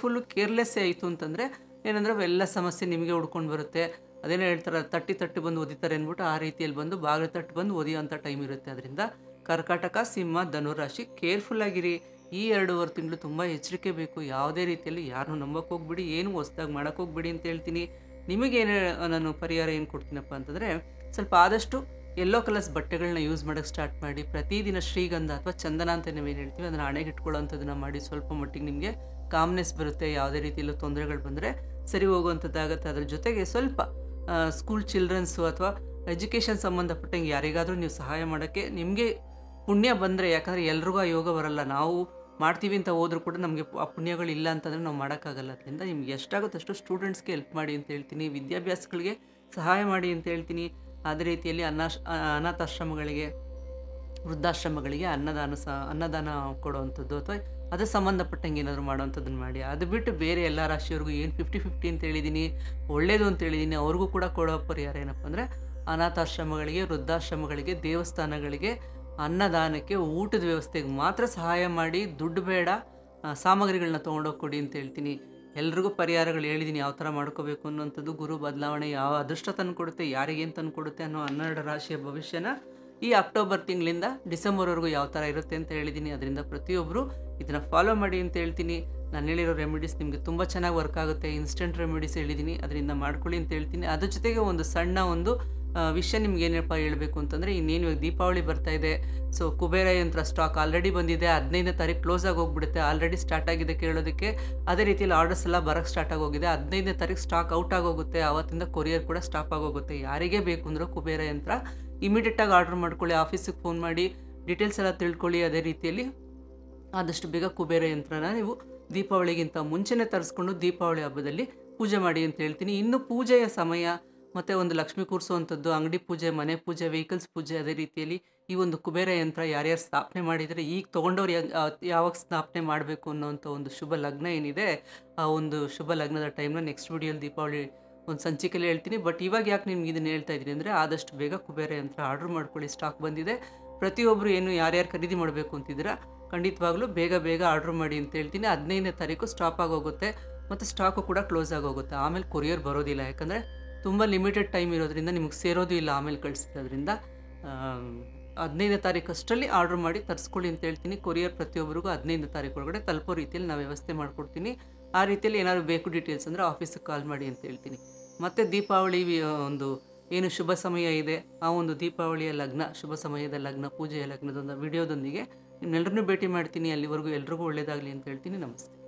ಕೇರ್ಲೆಸ್ಸೇ ಆಯಿತು ಅಂತಂದರೆ ಏನಂದರೆ ಎಲ್ಲ ಸಮಸ್ಯೆ ನಿಮಗೆ ಹುಡ್ಕೊಂಡು ಬರುತ್ತೆ. ಅದೇನೋ ಹೇಳ್ತಾರೆ, ತಟ್ಟಿ ಬಂದು ಒದಿತಾರೆ ಅಂದ್ಬಿಟ್ಟು ಆ ರೀತಿಯಲ್ಲಿ ಬಂದು ಬಾಗಿಲು ತಟ್ಟು ಬಂದು ಒದಿಯೋಂಥ ಟೈಮ್ ಇರುತ್ತೆ. ಅದರಿಂದ ಕರ್ಕಾಟಕ, ಸಿಂಹ, ಧನುರಾಶಿ ಕೇರ್ಫುಲ್ಲಾಗಿರಿ. ಈ 2.5 ತಿಂಗಳು ತುಂಬ ಎಚ್ಚರಿಕೆ ಬೇಕು. ಯಾವುದೇ ರೀತಿಯಲ್ಲಿ ಯಾರನ್ನೂ ನಂಬಕ್ಕೆ ಹೋಗ್ಬಿಡಿ, ಏನು ಹೊಸ್ದಾಗಿ ಮಾಡೋಕ್ಕೆ ಹೋಗ್ಬಿಡಿ ಅಂತ ಹೇಳ್ತೀನಿ. ನಿಮಗೇನು ನಾನು ಪರಿಹಾರ ಏನು ಕೊಡ್ತೀನಪ್ಪ ಅಂತಂದರೆ, ಸ್ವಲ್ಪ ಆದಷ್ಟು ಯೆಲ್ಲೋ ಕಲರ್ಸ್ ಬಟ್ಟೆಗಳನ್ನ ಯೂಸ್ ಮಾಡೋಕ್ಕೆ ಸ್ಟಾರ್ಟ್ ಮಾಡಿ. ಪ್ರತಿದಿನ ಶ್ರೀಗಂಧ ಅಥವಾ ಚಂದನ ಅಂತ ನಾವೇನು ಹೇಳ್ತೀವಿ ಅದನ್ನು ಹಣೆಗೆ ಇಟ್ಕೊಳ್ಳೋಂಥದ್ದನ್ನು ಮಾಡಿ. ಸ್ವಲ್ಪ ಮಟ್ಟಿಗೆ ನಿಮಗೆ ಕಾಮ್ನೆಸ್ ಬರುತ್ತೆ. ಯಾವುದೇ ರೀತಿಯಲ್ಲೂ ತೊಂದರೆಗಳು ಬಂದರೆ ಸರಿ ಹೋಗುವಂಥದ್ದಾಗುತ್ತೆ. ಅದ್ರ ಜೊತೆಗೆ ಸ್ವಲ್ಪ ಸ್ಕೂಲ್ ಚಿಲ್ಡ್ರನ್ಸು ಅಥವಾ ಎಜುಕೇಷನ್ ಸಂಬಂಧಪಟ್ಟಂಗೆ ಯಾರಿಗಾದರೂ ನೀವು ಸಹಾಯ ಮಾಡೋಕ್ಕೆ ನಿಮಗೆ ಪುಣ್ಯ ಬಂದರೆ, ಯಾಕಂದರೆ ಎಲ್ರಿಗೂ ಆ ಯೋಗ ಬರಲ್ಲ. ನಾವು ಮಾಡ್ತೀವಿ ಅಂತ ಹೋದ್ರೂ ಕೂಡ ನಮಗೆ ಆ ಪುಣ್ಯಗಳಿಲ್ಲ ಅಂತಂದರೆ ನಾವು ಮಾಡೋಕ್ಕಾಗಲ್ಲ. ಅದರಿಂದ ನಿಮ್ಗೆ ಎಷ್ಟಾಗುತ್ತೋ ಅಷ್ಟು ಸ್ಟೂಡೆಂಟ್ಸ್ಗೆ ಹೆಲ್ಪ್ ಮಾಡಿ ಅಂತ ಹೇಳ್ತೀನಿ. ವಿದ್ಯಾಭ್ಯಾಸಗಳಿಗೆ ಸಹಾಯ ಮಾಡಿ ಅಂತ ಹೇಳ್ತೀನಿ. ಅದೇ ರೀತಿಯಲ್ಲಿ ಅನಾಥಾಶ್ರಮಗಳಿಗೆ, ವೃದ್ಧಾಶ್ರಮಗಳಿಗೆ ಅನ್ನದಾನ ಕೊಡುವಂಥದ್ದು ಅಥವಾ ಅದಕ್ಕೆ ಸಂಬಂಧಪಟ್ಟಂಗೆ ಏನಾದರೂ ಮಾಡೋವಂಥದ್ದನ್ನು ಮಾಡಿ. ಅದು ಬಿಟ್ಟು ಬೇರೆ ಎಲ್ಲ ರಾಶಿಯವ್ರಿಗೂ ಏನು 50-50 ಅಂತ ಹೇಳಿದ್ದೀನಿ, ಒಳ್ಳೆಯದು ಅಂತ ಹೇಳಿದ್ದೀನಿ, ಅವ್ರಿಗೂ ಕೂಡ ಕೊಡೋ ಪರಿಹಾರ ಏನಪ್ಪ ಅಂದರೆ ಅನಾಥಾಶ್ರಮಗಳಿಗೆ, ವೃದ್ಧಾಶ್ರಮಗಳಿಗೆ, ದೇವಸ್ಥಾನಗಳಿಗೆ, ಅನ್ನದಾನಕ್ಕೆ, ಊಟದ ವ್ಯವಸ್ಥೆಗೆ ಮಾತ್ರ ಸಹಾಯ ಮಾಡಿ. ದುಡ್ಡು ಬೇಡ, ಸಾಮಗ್ರಿಗಳನ್ನ ತೊಗೊಂಡೋಗಿ ಕೊಡಿ ಅಂತ ಹೇಳ್ತೀನಿ. ಎಲ್ರಿಗೂ ಪರಿಹಾರಗಳು ಹೇಳಿದ್ದೀನಿ ಯಾವ ಥರ ಮಾಡ್ಕೋಬೇಕು ಅನ್ನೋಂಥದ್ದು. ಗುರು ಬದಲಾವಣೆ ಯಾವ ಅದೃಷ್ಟ ತಂದು ಕೊಡುತ್ತೆ, ಯಾರಿಗೇನು ತಂದು ಕೊಡುತ್ತೆ ಅನ್ನೋ 12 ರಾಶಿಯ ಭವಿಷ್ಯನ ಈ ಅಕ್ಟೋಬರ್ ತಿಂಗಳಿಂದ ಡಿಸೆಂಬರ್ವರೆಗೂ ಯಾವ ಥರ ಇರುತ್ತೆ ಅಂತ ಹೇಳಿದ್ದೀನಿ. ಅದರಿಂದ ಪ್ರತಿಯೊಬ್ಬರು ಇದನ್ನು ಫಾಲೋ ಮಾಡಿ ಅಂತ ಹೇಳ್ತೀನಿ. ನಾನು ಹೇಳಿರೋ ರೆಮಿಡೀಸ್ ನಿಮಗೆ ತುಂಬ ಚೆನ್ನಾಗಿ ವರ್ಕ್ ಆಗುತ್ತೆ. ಇನ್ಸ್ಟೆಂಟ್ ರೆಮಿಡೀಸ್ ಹೇಳಿದ್ದೀನಿ, ಅದರಿಂದ ಮಾಡ್ಕೊಳ್ಳಿ ಅಂತ ಹೇಳ್ತೀನಿ. ಅದ್ರ ಜೊತೆಗೆ ಒಂದು ಸಣ್ಣ ವಿಷಯ ನಿಮ್ಗೆ ಏನಪ್ಪ ಹೇಳಬೇಕು ಅಂತಂದರೆ, ಇನ್ನೇನು ಇವಾಗ ದೀಪಾವಳಿ ಬರ್ತಾ ಇದೆ. ಸೊ ಕುಬೇರ ಯಂತ್ರ ಸ್ಟಾಕ್ ಆಲ್ರೆಡಿ ಬಂದಿದೆ. 15ನೇ ತಾರೀಕು ಕ್ಲೋಸ್ ಆಗಿ ಹೋಗ್ಬಿಡುತ್ತೆ. ಆಲ್ರೆಡಿ ಸ್ಟಾರ್ಟ್ ಆಗಿದೆ ಕೇಳೋದಕ್ಕೆ. ಅದೇ ರೀತಿಯಲ್ಲಿ ಆರ್ಡರ್ಸ್ ಎಲ್ಲ ಬರೋಕ್ಕೆ ಸ್ಟಾರ್ಟ್ ಆಗೋಗಿದೆ. 15ನೇ ತಾರೀಕು ಸ್ಟಾಕ್ ಔಟ್ ಆಗೋಗುತ್ತೆ. ಆವತ್ತಿಂದ ಕೊರಿಯರ್ ಕೂಡ ಸ್ಟಾಪ್ ಆಗೋಗುತ್ತೆ. ಯಾರಿಗೆ ಬೇಕು ಅಂದರೆ ಕುಬೇರ ಯಂತ್ರ ಇಮಿಡಿಯೇಟಾಗಿ ಆರ್ಡ್ರ್ ಮಾಡ್ಕೊಳ್ಳಿ. ಆಫೀಸಿಗೆ ಫೋನ್ ಮಾಡಿ ಡೀಟೇಲ್ಸ್ ಎಲ್ಲ ತಿಳ್ಕೊಳ್ಳಿ. ಅದೇ ರೀತಿಯಲ್ಲಿ ಆದಷ್ಟು ಬೇಗ ಕುಬೇರ ಯಂತ್ರನ ನೀವು ದೀಪಾವಳಿಗಿಂತ ಮುಂಚೆನೇ ತರಿಸ್ಕೊಂಡು ದೀಪಾವಳಿ ಹಬ್ಬದಲ್ಲಿ ಪೂಜೆ ಮಾಡಿ ಅಂತ ಹೇಳ್ತೀನಿ. ಇನ್ನು ಪೂಜೆಯ ಸಮಯ ಮತ್ತು ಒಂದು ಲಕ್ಷ್ಮಿ ಕೂರಿಸುವಂಥದ್ದು, ಅಂಗಡಿ ಪೂಜೆ, ಮನೆ ಪೂಜೆ, ವೆಹಿಕಲ್ಸ್ ಪೂಜೆ, ಅದೇ ರೀತಿಯಲ್ಲಿ ಈ ಒಂದು ಕುಬೇರ ಯಂತ್ರ ಯಾರ್ಯಾರು ಸ್ಥಾಪನೆ ಮಾಡಿದರೆ, ಈಗ ತೊಗೊಂಡವ್ರು ಯಾವಾಗ ಸ್ಥಾಪನೆ ಮಾಡಬೇಕು ಅನ್ನೋವಂಥ ಒಂದು ಶುಭ ಲಗ್ನ ಏನಿದೆ, ಆ ಒಂದು ಶುಭ ಲಗ್ನದ ಟೈಮ್ನ ನೆಕ್ಸ್ಟ್ ವಿಡಿಯೋಲಿ ದೀಪಾವಳಿ ಒಂದು ಸಂಚಿಕೆಯಲ್ಲಿ ಹೇಳ್ತೀನಿ. ಬಟ್ ಇವಾಗ ಯಾಕೆ ನಿಮ್ಗೆ ಇದನ್ನು ಹೇಳ್ತಾ ಇದ್ದೀನಿ ಅಂದರೆ, ಆದಷ್ಟು ಬೇಗ ಕುಬೇರ ಯಂತ್ರ ಆರ್ಡ್ರ್ ಮಾಡ್ಕೊಳ್ಳಿ. ಸ್ಟಾಕ್ ಬಂದಿದೆ. ಪ್ರತಿಯೊಬ್ಬರು ಏನು ಯಾರ್ಯಾರು ಖರೀದಿ ಮಾಡಬೇಕು ಅಂತಿದ್ದೀರಾ ಖಂಡಿತವಾಗ್ಲೂ ಬೇಗ ಆರ್ಡ್ರ್ ಮಾಡಿ ಅಂತ ಹೇಳ್ತೀನಿ. 15ನೇ ತಾರೀಕು ಸ್ಟಾಪ್ ಆಗೋಗುತ್ತೆ ಮತ್ತು ಸ್ಟಾಕು ಕೂಡ ಕ್ಲೋಸ್ ಆಗೋಗುತ್ತೆ. ಆಮೇಲೆ ಕೊರಿಯರ್ ಬರೋದಿಲ್ಲ. ಯಾಕಂದರೆ ತುಂಬ ಲಿಮಿಟೆಡ್ ಟೈಮ್ ಇರೋದ್ರಿಂದ ನಿಮಗೆ ಸೇರೋದು ಇಲ್ಲ ಆಮೇಲೆ ಕಳಿಸಿದ್ರಿಂದ 15ನೇ ತಾರೀಕು ಅಷ್ಟರಲ್ಲಿ ಆರ್ಡ್ರ್ ಮಾಡಿ ತರಿಸ್ಕೊಳ್ಳಿ ಅಂತ ಹೇಳ್ತೀನಿ. ಕೊರಿಯರ್ ಪ್ರತಿಯೊಬ್ಬರಿಗೂ 15ನೇ ತಾರೀಕು ಒಳಗಡೆ ತಲುಪೋ ರೀತಿಯಲ್ಲಿ ನಾವು ವ್ಯವಸ್ಥೆ ಮಾಡಿಕೊಡ್ತೀನಿ. ಆ ರೀತಿಯಲ್ಲಿ ಏನಾದರೂ ಬೇಕು ಡೀಟೇಲ್ಸ್ ಅಂದರೆ ಆಫೀಸಿಗೆ ಕಾಲ್ ಮಾಡಿ ಅಂತ ಹೇಳ್ತೀನಿ. ಮತ್ತು ದೀಪಾವಳಿ ಒಂದು ಏನು ಶುಭ ಸಮಯ ಇದೆ, ಆ ಒಂದು ದೀಪಾವಳಿಯ ಲಗ್ನ, ಶುಭ ಸಮಯದ ಲಗ್ನ, ಪೂಜೆಯ ಲಗ್ನದೊಂದು ವಿಡಿಯೋದೊಂದಿಗೆ ನಿಮ್ಮೆಲ್ಲರನ್ನೂ ಭೇಟಿ ಮಾಡ್ತೀನಿ. ಅಲ್ಲಿವರೆಗೂ ಎಲ್ರಿಗೂ ಒಳ್ಳೆಯದಾಗಲಿ ಅಂತ ಹೇಳ್ತೀನಿ. ನಮಸ್ತೆ.